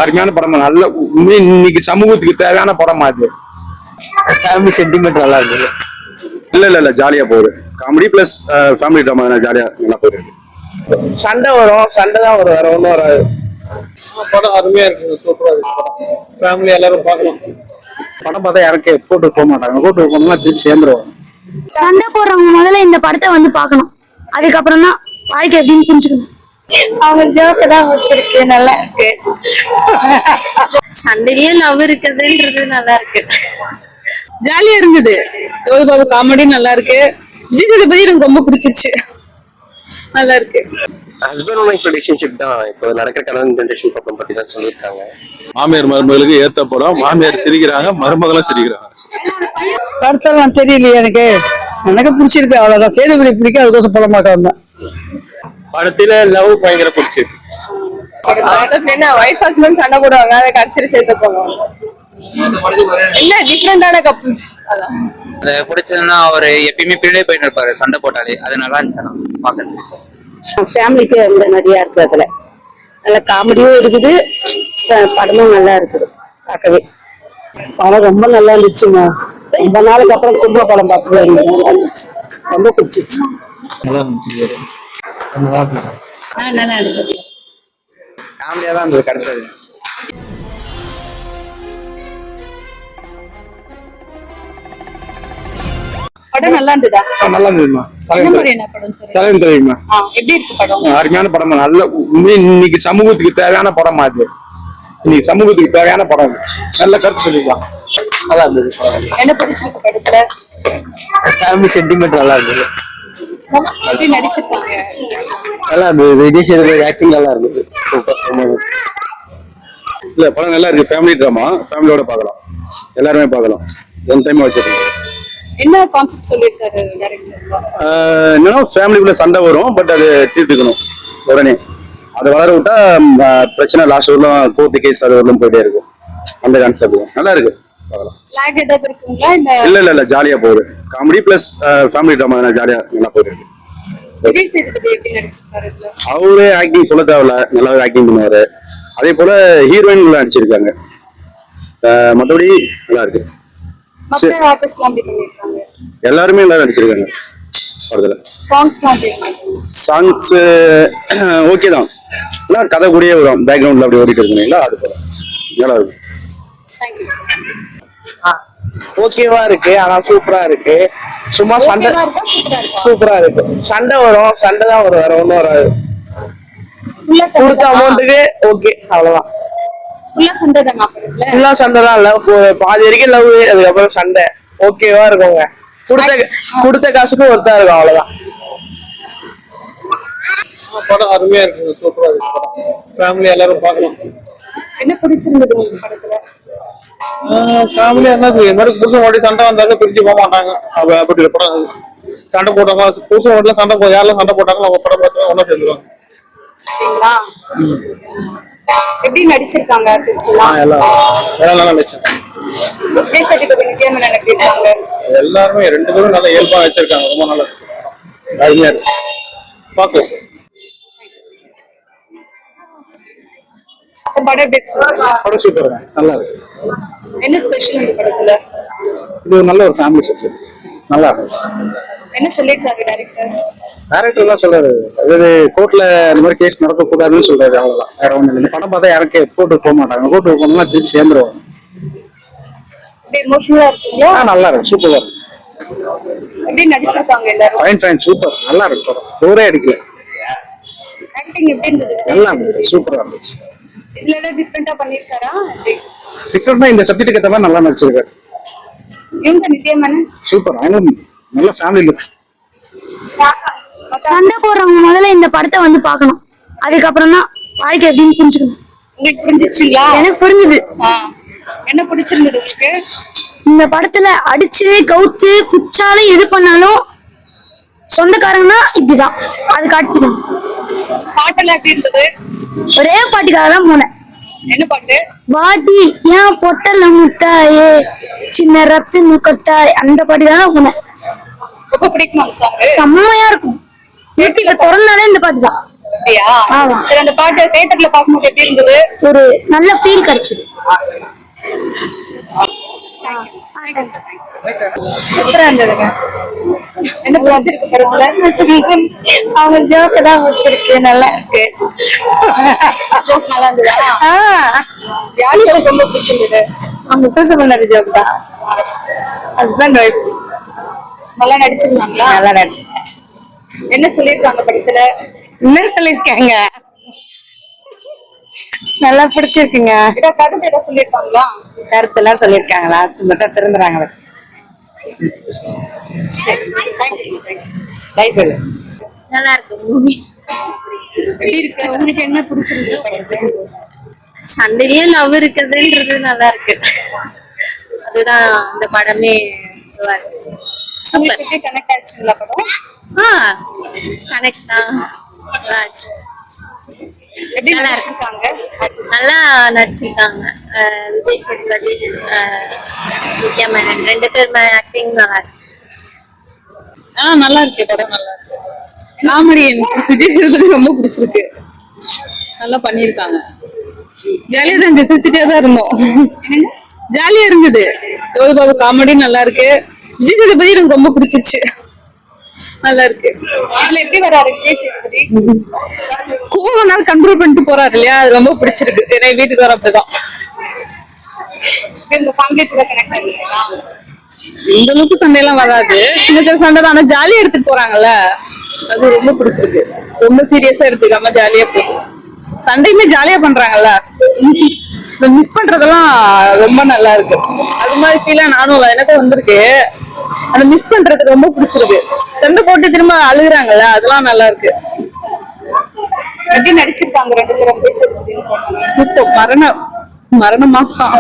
அருமையான படம், நல்ல இன்னைக்கு சமூகத்துக்கு தேவையான படம் அது. ஃபேமிலி சென்டிமெண்ட் நல்லா இருக்கு. இல்ல ஜாலியா போகுது. காமெடி பிளஸ் ஃபேமிலி ட்ராமா, ஜாலியா நல்லா போயிருக்கு. சண்டை வரும், சண்டை தான் வரும், வேற ஒன்றும் வராது. படம் அருமையா இருக்கு, சூப்பரா இருக்கு படம். ஃபேமிலி எல்லாரும் பார்க்கலாம். படம் பார்த்தா யாருக்கு போட்டு போக மாட்டாங்க, போட்டு போனா திருப்பி சேர்ந்துருவாங்க. சண்டை போடுறவங்க முதல்ல இந்த படத்தை வந்து பார்க்கணும், அதுக்கப்புறம் தான் வாழ்க்கை எப்படின்னு புரிஞ்சுக்கணும். அவங்க ஜோக்கு தான் வச்சிருக்கு, நல்லா இருக்கு. சண்டையிலேயே லவ் இருக்குதுன்றது நல்லா இருக்கு, ஜாலியா இருக்குது. பாபு காமெடி நல்லா இருக்கு. விஜய் சேதுபதி எனக்கு ரொம்ப பிடிச்சிருச்சு, நல்லா இருக்கு. ஹஸ்பண்ட் ஒய்ஃப் ரிலேஷன்ஷிப் தான் இப்போ நடக்கிற கல்யாண ஜெனரேஷன் பக்கம் பத்தி தான் சொல்லியிருக்காங்க. மாமியார் மருமகளுக்கு ஏத்த படம், மாமியார் சிரிக்கிறாங்க, மருமகளும் சிரிக்கிறாங்க. படத்தெல்லாம் தெரியலையே எனக்கு, எனக்கு பிடிச்சிருக்கு அவ்வளவுதான். சேதுபதி பிடிக்கும், அதுக்கோசம் போட மாட்டோம். படத்துல லவ் பயங்கர பிடிச்சிருக்கு. ஒய்ஃப் ஹஸ்பண்ட் சண்டை போடுவாங்க, அதை கடைசியில சேர்த்து போவாங்க. என்ன டிஃபரெண்டான கப்புள்ஸ் அதான் அது பிடிச்சதுன்னா அவர் எப்பயுமே பின்னாடி போயிட்டு இருப்பாரு சண்டை போட்டாலே, அது நல்லா இருந்துச்சு பாக்குறதுக்கு. ஃபேமிலிக்கு ரொம்ப நிறைய இருக்கு, அதுல நல்ல காமெடியும் இருக்குது, படமும் நல்லா இருக்குது பார்க்கவே. படம் ரொம்ப நல்லா இருந்துச்சுங்க. ரொம்ப நாளுக்கு அப்புறம் குடும்ப படம் பார்த்து நல்லா இருந்துச்சு, ரொம்ப பிடிச்சிச்சு. நல்லா இருந்துச்சு, நல்லா இருந்துச்சு. ஃபேமிலியா தான் இருந்தது கடைசியில். படம் நல்லா இருந்ததா? நல்லா இருந்ததுமா. என்ன மாதிரியான படம் சார்? தலைவன் தெரியுமா? எப்படி இருக்கு படம்? அருமையான படம், நல்ல இன்னைக்கு சமூகத்துக்கு தேவையான படம் அது. இன்னைக்கு சமூகத்துக்கு தேவையான படம், நல்ல கருத்து சொல்லிக்கலாம். நல்லா இருந்தது. என்ன பிடிச்சிருக்கு படத்துல? ஃபேமிலி சென்டிமெண்ட் நல்லா இருந்தது. எப்படி நடிச்சிருக்காங்க? நல்லா இருந்தது. விஜய் சேதுபதி ஆக்டிங் நல்லா இருந்தது. சூப்பர். இல்ல படம் நல்லா இருக்கு, ஃபேமிலி ட்ராமா, ஃபேமிலியோட பார்க்கலாம், எல்லாருமே பார்க்கலாம். என் டைம் வச்சிருக்கேன். என்ன கான்செப்ட் சொல்லிருக்காரு டைரக்டர்? என்னன்னா ஃபேமிலிக்குள்ள சண்டை வரும், பட் அது தீர்த்துக்கணும் உடனே. அதை வளர விட்டா பிரச்சனை லாஸ்ட் வரலாம், கோர்ட்டு கேஸ் அது வரலாம் போயிட்டே இருக்கும். அந்த கான்செப்ட் நல்லா இருக்கு, பார்க்கலாம். லாக் ஏதாவது இருக்குங்களா? இல்ல ஜாலியா போகுது. காமெடி பிளஸ் ஃபேமிலி ட்ராமா, ஜாலியா நல்லா போயிருக்கு. விஜய் சேதுபதி எப்படி நடிச்சிருக்காரு இதுல? அவரே ஆக்டிங் சொல்ல தேவையில்ல, நல்லாவே ஆக்டிங் பண்ணுவாரு. அதே போல ஹீரோயின் நடிச்சிருக்காங்க. மற்றபடி நல்லா இருக்கு. மற்ற ஆர்டிஸ்ட்லாம் எப்படி பண்ணிருக்காங்க? எல்லாருமே நல்லா நடிச்சிருக்காங்க படத்துல. சாங்ஸ்லாம் எப்படி இருக்கு? சாங்ஸ் ஓகே தான், எல்லாம் கதை கூடயே வரும், பேக்ரவுண்ட்ல அப்படி ஓடிட்டு இருக்குங்களா, அது போல நல்லா இருக்கும். தேங்க்யூ. ஓகேவா இருக்கு, ஆனா சூப்பரா இருக்கு. சும்மா சண்டை சூப்பரா இருக்கு. சண்டை வரும், சண்டை தான் வரும், வேற ஒன்றும் வராது. கொடுத்த அமௌண்ட்டுக்கு ஓகே, அவ்வளவுதான். ஃபுல்லா சண்டை தான் படத்துல. ஃபுல்லா சண்டை தான் இல்ல, பாதி வரைக்கும் லவ், அதுக்கப்புறம் சண்டை. ஓகேவா இருக்குங்க, கொடுத்த காசுக்கும் ஒருத்தா இருக்கும், அவ்வளவுதான். படம் அருமையா இருக்கு, சூப்பரா இருக்கு படம். ஃபேமிலி எல்லாரும் பார்க்கலாம். என்ன பிடிச்சிருந்தது உங்களுக்கு படத்துல? ஃபேமிலி என்னது மாதிரி புதுசு ஓடி சண்டை வந்தாலும் பிரிஞ்சு போக மாட்டாங்க. அப்படி படம் சண்டை போட்டாங்க, புதுசு ஓட்டல சண்டை யாரெல்லாம் சண்டை போட்டாங்களோ அவங்க படம் பார்த்து ஒன்னா சேர்ந்துருவாங்க. எப்படி நடிச்சிருக்காங்க ஆர்டிஸ்ட்லாம்? எல்லாம் நல்லா நடிச்சாங்க. விஜய் சேதுபதி நித்யாமன் எப்படி இருக்காங்க? எல்லாருமே ரெண்டு பேரும் நல்லா இயல்பா வச்சிருக்காங்க, ரொம்ப நல்லா அருமையா இருக்கு பாக்கலாம். படம் எப்படி இருக்கு? படம் சூப்பர், நல்லா இருக்கு. என்ன ஸ்பெஷல் இந்த படத்துல? இது ஒரு நல்ல ஒரு ஃபேமிலி சப்ஜெக்ட், நல்லா இருந்துச்சு. என்ன சொல்லிருக்காரு டைரக்டர்? டைரக்டர் தான் சொல்றாரு, அதாவது கோர்ட்ல இந்த மாதிரி கேஸ் நடக்க கூடாதுன்னு சொல்றாரு, அவ்வளவுதான், வேற ஒண்ணு இல்லை. படம் பார்த்தா யாருக்கு போட்டு போக மாட்டாங்க, போட்டு போனா திருப்பி சேர்ந்துருவாங்க. எமோஷனலா இருக்குங்களா? நல்லா இருக்கு, சூப்பரா இருக்கு. எப்படி நடிச்சிருக்காங்க எல்லாரும்? ஃபைன் சூப்பர், நல்லா இருக்கு படம், ஒரே அடிக்கல. ஆக்டிங் எப்படி இருந்தது? நல்லா இருந்துச்சு, சூப்பரா இருந்துச்சு. இதுல ஏதாவது டிஃபரெண்டா பண்ணிருக்காரா? டிஃபரெண்டா இந்த சப்ஜெக்ட்டுக்கு ஏற்ற மாதிரி நல்லா நடிச்சிருக்காரு. இவங்க நித்யாமன் சூப்பர், அவங்க நல்ல ஃபேமிலி லுக். சண்டை போடுறவங்க முதல்ல இந்த படத்தை வந்து பார்க்கணும், அதுக்கப்புறம் தான் வாழ்க்கை எப்படின்னு புரிஞ்சுக்கணும். உங்களுக்கு புரிஞ்சிச்சுங்களா? எனக்கு புரிஞ்சுது. என்ன பிடிச்சிருந்தது உங்களுக்கு? இந்த படத்துல அடிச்சு கவுத்து குச்சாலும் எது பண்ணாலும் சொந்தக்காரங்கன்னா இப்படிதான், அது காட்டிக்கணும். பாட்டெல்லாம் எப்படி இருந்தது? ஒரே பாட்டுக்காக தான் போனேன். என்ன பாட்டு? வாடி ஏன் பொட்டல முட்டாயே சின்ன ரத்துன்னு கொட்டாய், அந்த பாட்டுக்காக தான் போனேன். ரொம்ப பிடிக்குமா சாங்? செம்மையா இருக்கும். யூடியூப்ல திறந்தாலே இந்த பாட்டு தான். அப்படியா ஆமா. சரி, அந்த பாட்டு தியேட்டர்ல பார்க்கும்போது எப்படி இருந்தது? ஒரு நல்ல ஃபீல் கிடைச்சது. சூப்பரா இருந்ததுங்க. என்ன பிடிச்சிருக்கு படத்துல? அவங்க ஜோக்கு தான் பிடிச்சிருக்கு, நல்லா இருக்கு. ஜோக் நல்லா இருந்ததா? யார் ஜோக் ரொம்ப பிடிச்சிருந்தது? அவங்க பேச பண்ண ஜோக் தான். ஹஸ்பண்ட் ஒய்ஃப் நல்லா நடிச்சிருந்தாங்களா? நல்லா நடிச்சிருக்காங்க. என்ன சொல்லிருக்காங்க படத்துல? என்ன சொல்லிருக்காங்க? நல்லா பிடிச்சிருக்குங்க. ஏதாவது கருத்து ஏதாவது சொல்லிருக்காங்களா? கருத்தெல்லாம் சொல்லிருக்காங்க, லாஸ்ட் மட்டும் திருந்துறாங்க. சரி, thank you. நல்லா இருக்கு மூவி. எப்படி இருக்கு? உங்களுக்கு என்ன பிடிச்சிருக்கு படத்துல? சண்டையிலேயே லவ் இருக்குதுன்றது நல்லா இருக்கு. அதுதான் இந்த படமே உங்களுக்கு கனெக்ட் ஆயிடுச்சுங்களா படம்? கனெக்ட் தான். எப்படி நடிச்சிருக்காங்க? நல்லா நடிச்சிருக்காங்க. விஜய் சேதுபதி, நித்யா மேனன் 2 பேருமே ஆக்டிங் நல்லா இருக்கு. நல்லா இருக்கு, படம் நல்லா இருக்கு. காமெடி எனக்கு விஜய் சேதுபதி ரொம்ப பிடிச்சிருக்கு, நல்லா பண்ணிருக்காங்க. ஜாலியா தான் இருந்துச்சு, சிரிச்சுட்டே தான் இருந்தோம். ஜாலியா இருந்தது. யோகி பாபு காமெடி நல்லா இருக்கு. விஜய் சேதுபதி எனக்கு ரொம்ப பிடிச்சிருச்சு, நல்லா இருக்கு. இதுல எப்படி வராரு விஜய் சேதுபதி? கோவம்னால கண்ட்ரோல் பண்ணிட்டு போறாரு இல்லையா, அது ரொம்ப பிடிச்சிருக்கு. ஏன்னா வீட்டுக்கு வர அப்படிதான். உங்க ஃபேமிலி கூட கனெக்ட் ஆயிடுச்சுங்களா? இந்த அளவுக்கு சண்டையெல்லாம் வராது, சின்ன சின்ன சண்டை தான். ஆனா ஜாலியா எடுத்துட்டு போறாங்கல்ல, அது ரொம்ப பிடிச்சிருக்கு. ரொம்ப சீரியஸா எடுத்துக்காம ஜாலியா போகும். சண்டையுமே ஜாலியா பண்றாங்கல்ல, மிஸ் பண்றதெல்லாம் ரொம்ப நல்லா இருக்கு. அது மாதிரி ஃபீலா நானும் எனக்கும் வந்திருக்கு. அந்த மிஸ் பண்றது ரொம்ப பிடிச்சிருக்கு. சண்டை போட்டு திரும்ப அழுகுறாங்கல்ல, அதெல்லாம் நல்லா இருக்கு. எப்படி நடிச்சிருக்காங்க 2 பேரும் விஜய் சேதுபதி? சூப்பர். மரண மாசம்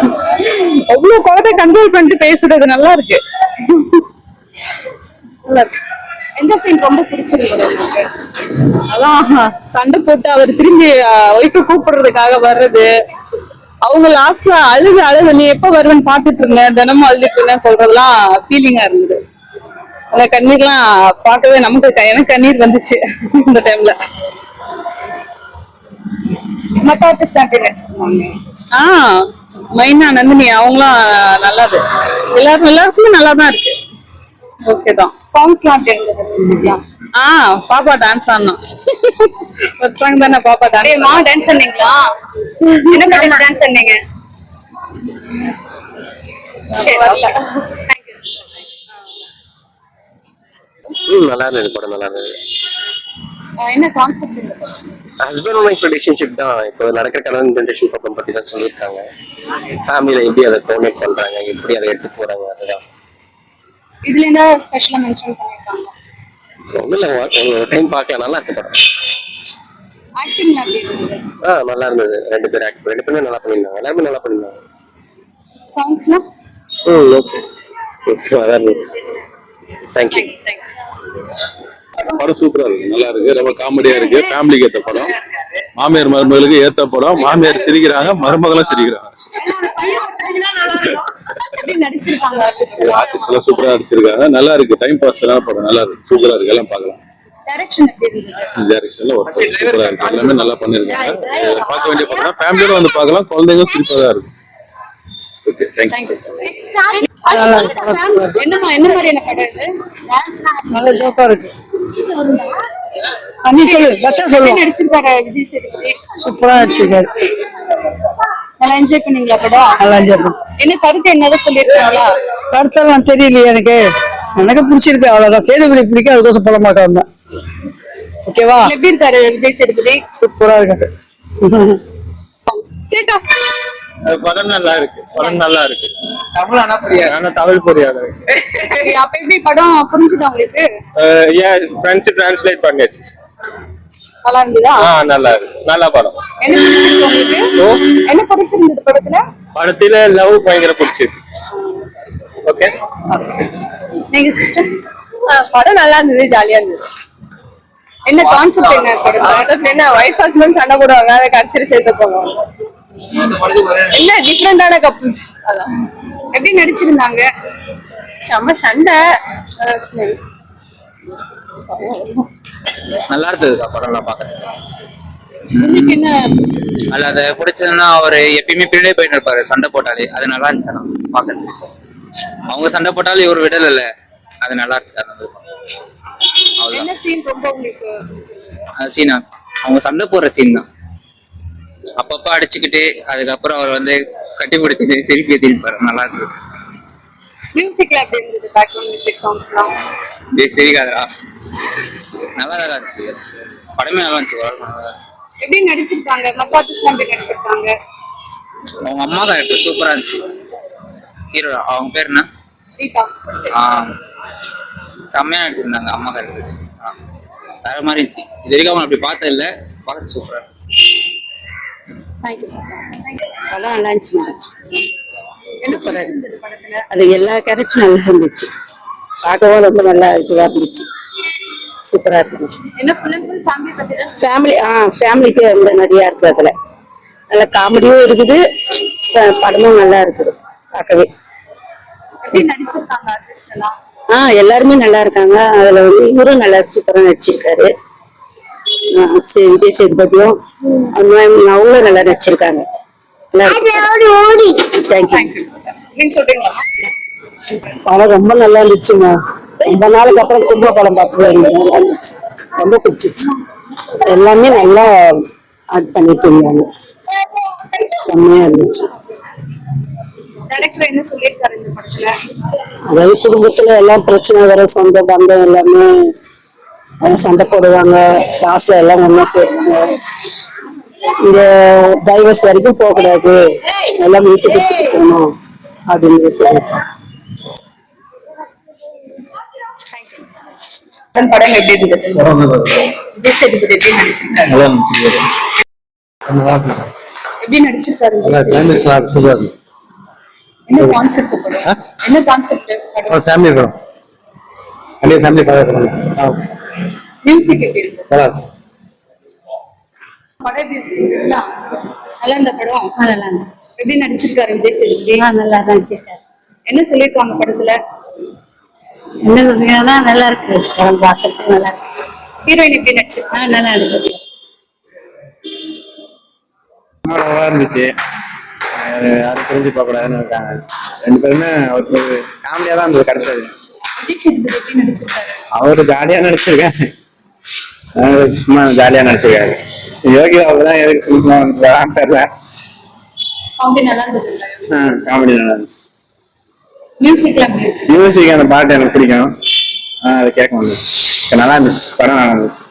அவ்வளவு குழந்தை கண்ட்ரோல் பண்ணிட்டு பேசுறது நல்லா இருக்கு, நல்லா இருக்கு. எந்த சீன் ரொம்ப பிடிச்சிருந்தது உங்களுக்கு? அதான் சண்டை போட்டு அவர் திரும்பி ஒய்ஃபை கூப்பிடுறதுக்காக வர்றது, அவங்க லாஸ்ட்ல அழுது நீ எப்ப வருவேன்னு பாத்துட்டு இருந்தேன், தினமும் அழுதுட்டு இருந்தேன் சொல்றதுலாம் ஃபீலிங்கா இருந்தது. அந்த கண்ணீர்லாம் பார்க்கவே நமக்கு எனக்கு கண்ணீர் வந்துச்சு இந்த டைம்ல. மத்த ஆர்டிஸ்ட் எப்படி நடிச்சிருக்காங்க? மைனா, நந்தினி அவங்களாம் நல்லாது. எல்லாருக்குமே நல்லா தான் இருக்கு. ஓகே தான். சாங்ஸ்லாம் எப்படி இருந்தது? பாப்பா டான்ஸ் ஆடணும். ஒரு சாங் தானே பாப்பா டான்ஸ். டான்ஸ் பண்ணீங்களா? என்ன மாதிரி டான்ஸ் பண்ணீங்க? சரி, வரல. Thank you, sister. நல்லா இருந்தது படம், நல்லா இருந்தது. என்ன கான்செப்ட் இந்த படம்? ஹஸ்பண்ட் அண்ட் ஒய்ஃப் ரிலேஷன்ஷிப் தான். இப்போ நடக்கிற கல்யாண ஜென்ரேஷன் பக்கம் பத்தி தான் சொல்லியிருக்காங்க. ஃபேமிலியில எப்படி அதை கோஆர்டினேட் பண்றாங்க, எப்படி அதை எடுத்து போறாங்க, அதுதான். இதுல என்ன ஸ்பெஷலா மென்ஷன் பண்ணிருக்காங்க? ஒன்றும் இல்லை, ஒரு டைம் பார்க்கலாம். நல்லா இருக்கு படம். ஆக்டிங் எப்படி இருந்தது? நல்லா இருந்தது. 2 பேருமே நல்லா பண்ணியிருந்தாங்க. எல்லாருமே நல்லா பண்ணியிருந்தாங்க. சாங்ஸ்லாம்? ஓகே, அதான் இருந்துச்சு. தேங்க்யூ. படம் சூப்பரா இருக்கு, நல்லா இருக்கு, ரொம்ப காமெடியா இருக்கு. ஃபேமிலிக்கு ஏத்த படம், மாமியார் மருமகளுக்கு ஏத்த படம். மாமியார் சிரிக்கிறாங்க, மருமகளும் சிரிக்கிறாங்க. எப்படி நடிச்சிருக்காங்க ஆர்டிஸ்ட்? ஆர்டிஸ்ட் எல்லாம் சூப்பரா நடிச்சிருக்காங்க, நல்லா இருக்கு. டைம் பாஸ் படம் நல்லா இருக்கு, சூப்பரா இருக்கு, எல்லாம் பார்க்கலாம். டைரக்ஷன் எப்படி இருந்தது? டைரக்ஷன்ல ஒர்க் சூப்பரா இருக்கு, எல்லாமே நல்லா பண்ணிருக்காங்க. பார்க்க வேண்டிய படம், ஃபேமிலியோட வந்து பார்க்கலாம். குழந்தைங்க சூப்பரா தான் இருக்கு. Okay, thank you. என்ன மாதிரியான படம் இது? நல்ல ஜோக்கா இருக்கு. எப்படி நடிச்சிருக்காரு விஜய் சேதுபதி? சூப்பரா நடிச்சிருக்காரு. நல்லா என்ஜாய் பண்ணீங்களா படம்? நல்லா என்ஜாய் பண்ணேன். என்ன கருத்து என்னதான் சொல்லிருக்காங்களா? கருத்தெல்லாம் தெரியலையே எனக்கு பிடிச்சிருக்கு, அவ்வளவுதான். சேதுபதி பிடிக்கும், அதுக்கோசம் போட மாட்டேன். ஓகேவா? எப்படி இருக்காரு விஜய் சேதுபதி? சூப்பரா இருக்காரு. படம் நல்லா இருக்கு, நல்லா இருக்கு. தமிழ் ஆனா புரியாது, ஆனா தமிழ் புரியாது. அப்ப எப்படி படம் புரிஞ்சுதா உங்களுக்கு? டிரான்ஸ்லேட் பண்ணியாச்சு. நல்லா இருந்ததா? நல்லா இருக்கு, நல்ல படம். என்ன பிடிச்சிருக்கு உங்களுக்கு? என்ன பிடிச்சிருந்தது படத்துல லவ் பயங்கர பிடிச்சிருக்கு. ஓகே, நீங்க சிஸ்டர்? படம் நல்லா இருந்தது, ஜாலியா இருந்தது. என்ன கான்செப்ட் என்ன படம்? என்ன ஒய்ஃப் ஹஸ்பண்ட் சண்டை போடுவாங்க, அதை கடைசியில சேர்த்து போவாங்க. என்ன டிஃபரெண்டான கப்புள்ஸ், அதான். எப்படி நடிச்சிருந்தாங்க? செம்ம சண்டை. நல்லா இருந்தது படம், நான் பாக்கிறேன். உங்களுக்கு என்ன அதுல அதை பிடிச்சதுன்னா அவர் எப்பயுமே பின்னாடி போயிட்டு இருப்பாரு சண்டை போட்டாலே, அது நல்லா இருந்துச்சு ஆனா பாக்குறதுக்கு. அவங்க சண்டை போட்டாலும் இவர் விடல, அது நல்லா இருக்கு. அந்த அவ்வளவுதான் என்ன சீன் ரொம்ப உங்களுக்கு அந்த சீனா, அவங்க சண்டை போடுற சீன் தான். அப்பப்ப அடிச்சுக்கிட்டு அதுக்கப்புறம் அவர் வந்து கட்டி பிடிச்சிட்டு செல்ஃபி எடுத்துப்பாரு, நல்லா இருக்கு. மியூசிக்ல எப்படி இருந்தது? பேக்ரவுண்ட் மியூசிக் சாங்ஸ்லாம் சரிக்காதா, நல்லா தான் இருந்துச்சு. படமே நல்லா இருந்துச்சு, ஓரளவு நல்லா இருந்துச்சு. எப்படி நடிச்சிருக்காங்க? மத்த ஆர்டிஸ்ட்லாம் எப்படி நடிச்சிருக்காங்க? அவங்க அம்மா கேரக்டர் சூப்பரா இருந்துச்சு. ஹீரோ அவங்க பேர் என்ன? ரீதா. செம்மையா நடிச்சிருந்தாங்க அம்மா கேரக்டர். வேற மாதிரி இருந்துச்சு. இது வரைக்கும் அவங்க அப்படி பார்த்தது இல்லை, பார்த்து சூப்பரா. தேங்க்யூ. படம் நல்லா இருந்துச்சு மேடம். என்ன சூப்பரா பிடிச்சிருந்தது படத்துல? அது எல்லா கேரக்டரும் நல்லா இருந்துச்சு, பார்க்கவும் ரொம்ப நல்லா இதுவா இருந்துச்சு, சூப்பரா இருந்துச்சு. என்ன ஃபுல் அண்ட் ஃபுல் ஃபேமிலி பத்தி தான் ஃபேமிலிக்கு ரொம்ப நிறையா இருக்கு அதுல. நல்ல காமெடியும் இருக்குது, படமும் நல்லா இருக்குது பார்க்கவே. எப்படி நடிச்சிருக்காங்க ஆர்டிஸ்ட் எல்லாம்? எல்லாருமே நல்லா இருக்காங்க. அதுல வந்து இவரும் நல்லா சூப்பரா நடிச்சிருக்காரு. விஜய் சேதுபதியும் அவங்களும் நல்லா நடிச்சிருக்காங்க. தேங்க்யூ. அப்படின்னு சொல்றீங்களா? படம் ரொம்ப நல்லா இருந்துச்சுங்க. ரொம்ப நாளுக்கு அப்புறம் குடும்ப படம் பார்த்து நல்லா இருந்துச்சு, ரொம்ப பிடிச்சிச்சு. எல்லாமே நல்லா ஆக்ட் பண்ணிட்டு இருந்தாங்க, செம்மையா இருந்துச்சு. டைரக்டர் என்ன சொல்லியிருக்காரு இந்த படத்துல? அதாவது குடும்பத்துல எல்லாம் பிரச்சனை வர, சொந்த பந்தம் எல்லாமே சண்டை போடுவாங்க, லாஸ்ட்ல எல்லாம் ஒண்ணா சேருவாங்க. இந்த டைவர்ஸ் வரைக்கும் போக கூடாது, எல்லாம் வீட்டுக்கு போகணும் அப்படின்னு சொல்லியிருக்காங்க. படம் எப்படி இருந்தது? விஜய் சேதுபதி எப்படி நடிச்சிருக்காரு? எப்படி நடிச்சிருக்காரு விஜய் சேதுபதி? என்ன கான்செப்ட் படம்? என்ன கான்செப்ட் படம்? ஃபேமிலி படம், ஃபேமிலி படம். மியூசிக் எப்படி இருந்தது? படம் எப்படி இருந்துச்சுங்களா? நல்லா இந்த படம் நல்லா இருந்துச்சு. எப்படி நடிச்சிருக்காரு விஜய் சேதுபதி? நல்லா தான் நடிச்சிருக்காரு. என்ன சொல்லியிருக்காங்க படத்துல? என்ன சொல்றீங்கன்னா நல்லா இருக்கு, படம் பார்க்கறதுக்கு நல்லா இருக்கு. ஹீரோயின் எப்படி நடிச்சிருக்காங்க? நல்லா நடிச்சிருக்கு. நல்லா இருந்துச்சு. யாரும் புரிஞ்சு பார்க்க கூடாதுன்னு இருக்காங்க. ரெண்டு பேருமே ஒரு காமெடியா தான் இருந்தது கடைசியாது. விஜய் சேதுபதி எப்படி நடிச்சிருக்காரு? அவரு ஜாலியா நடிச்சிருக்காரு, சும்மா ஜாலியா நடிச்சிருக்காரு. யோகி அவர்தான் எதுக்கு சொல்லலாம் தெரியல. காமெடி நல்லா இருந்தது. காமெடி நல்லா இருந்துச்சு. மியூசிக்ல எப்படி இருக்கு? மியூசிக் அந்த பாட்டு எனக்கு பிடிக்கும், அதை கேட்க முடியும். நல்லா இருந்துச்சு, படம் நல்லா இருந்துச்சு.